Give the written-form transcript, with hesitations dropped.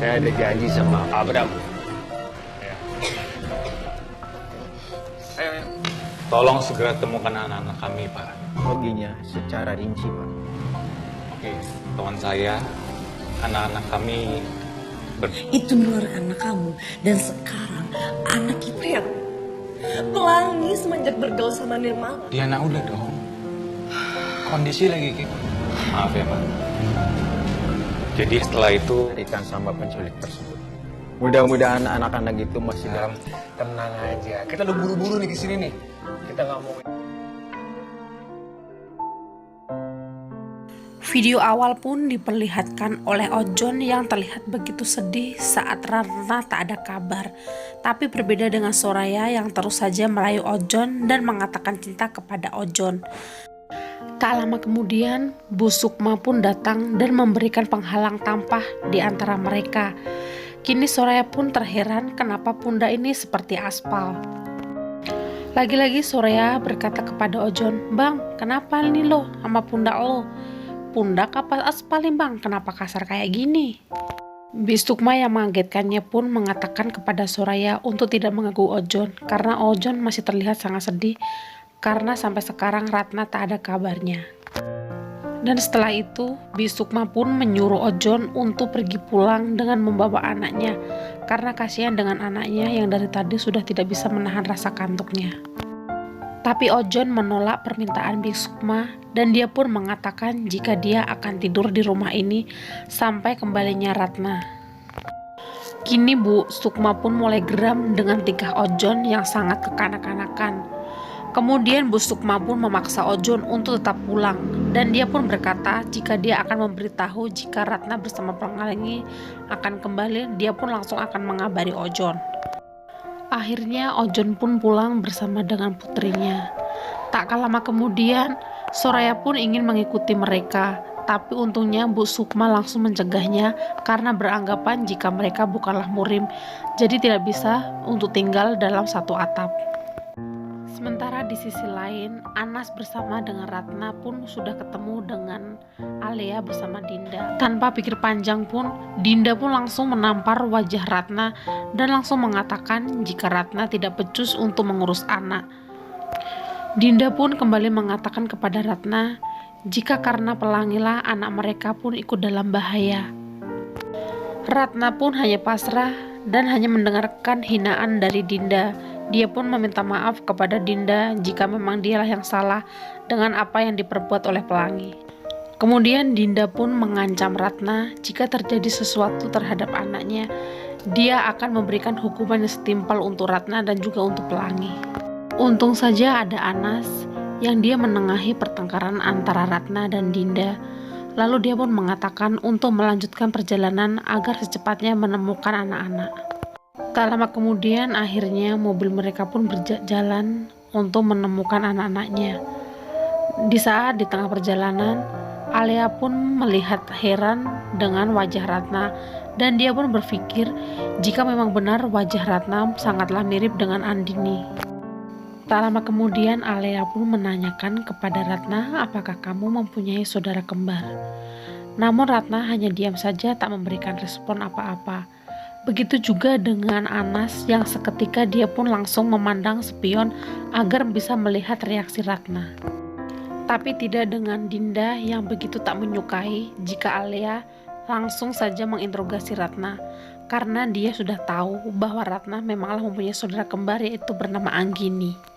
Saya ada janji sama Abram. Ayo. Tolong segera temukan anak-anak kami, Pak. Kronologinya secara rinci, Pak. Oke, kawan saya, anak-anak kami Itu Nur anak kamu. Dan sekarang anak kita yang pelangi semenjak bergaul sama Nirmala. Diana udah dong. Kondisi lagi kayak maaf ya, Pak. Jadi setelah itu Berikan sama penculik tersebut. Mudah-mudahan anak-anak itu masih dalam. Tenang aja, kita udah buru-buru nih kesini nih. Kita nggak mau. Video awal pun diperlihatkan oleh Ojon yang terlihat begitu sedih saat Ratna tak ada kabar. Tapi berbeda dengan Soraya yang terus saja merayu Ojon dan mengatakan cinta kepada Ojon. Tak lama kemudian, Bu Sukma pun datang dan memberikan penghalang tampah di antara mereka. Kini Soraya pun terheran kenapa Punda ini seperti aspal. Lagi-lagi Soraya berkata kepada Ojon, "Bang, kenapa nih lo sama pundak lo? Pundak apa aspal nih bang? Kenapa kasar kayak gini?" Bisukma yang mengagetkannya pun mengatakan kepada Soraya untuk tidak mengganggu Ojon karena Ojon masih terlihat sangat sedih karena sampai sekarang Ratna tak ada kabarnya. Dan setelah itu Bisukma pun menyuruh Ojon untuk pergi pulang dengan membawa anaknya karena kasihan dengan anaknya yang dari tadi sudah tidak bisa menahan rasa kantuknya. Tapi Ojon menolak permintaan Bisukma dan dia pun mengatakan jika dia akan tidur di rumah ini sampai kembalinya Ratna. Kini Bu Sukma pun mulai geram dengan tingkah Ojon yang sangat kekanak-kanakan. Kemudian Bu Sukma pun memaksa Ojon untuk tetap pulang dan dia pun berkata jika dia akan memberitahu jika Ratna bersama pelangi akan kembali, dia pun langsung akan mengabari Ojon. Akhirnya Ojon pun pulang bersama dengan putrinya. Tak lama kemudian, Soraya pun ingin mengikuti mereka. Tapi untungnya Bu Sukma langsung mencegahnya karena beranggapan jika mereka bukanlah murim, jadi tidak bisa untuk tinggal dalam satu atap. Sementara di sisi lain, Anas bersama dengan Ratna pun sudah ketemu dengan Alia bersama Dinda. Tanpa pikir panjang pun, Dinda pun langsung menampar wajah Ratna dan langsung mengatakan jika Ratna tidak becus untuk mengurus anak. Dinda pun kembali mengatakan kepada Ratna jika karena pelangilah anak mereka pun ikut dalam bahaya. Ratna pun hanya pasrah dan hanya mendengarkan hinaan dari Dinda. Dia pun meminta maaf kepada Dinda jika memang dialah yang salah dengan apa yang diperbuat oleh pelangi. Kemudian Dinda pun mengancam Ratna jika terjadi sesuatu terhadap anaknya, dia akan memberikan hukuman yang setimpal untuk Ratna dan juga untuk pelangi. Untung saja ada Anas yang dia menengahi pertengkaran antara Ratna dan Dinda. Lalu dia pun mengatakan untuk melanjutkan perjalanan agar secepatnya menemukan anak-anak. Tak lama kemudian akhirnya mobil mereka pun berjalan untuk menemukan anak-anaknya. Di saat di tengah perjalanan, Alia pun melihat heran dengan wajah Ratna dan dia pun berpikir jika memang benar wajah Ratna sangatlah mirip dengan Andini. Tak lama kemudian Alia pun menanyakan kepada Ratna apakah kamu mempunyai saudara kembar. Namun Ratna hanya diam saja tak memberikan respon apa-apa. Begitu juga dengan Anas yang seketika dia pun langsung memandang spion agar bisa melihat reaksi Ratna. Tapi tidak dengan Dinda yang begitu tak menyukai jika Alia langsung saja menginterogasi Ratna karena dia sudah tahu bahwa Ratna memanglah mempunyai saudara kembar yaitu bernama Anggini.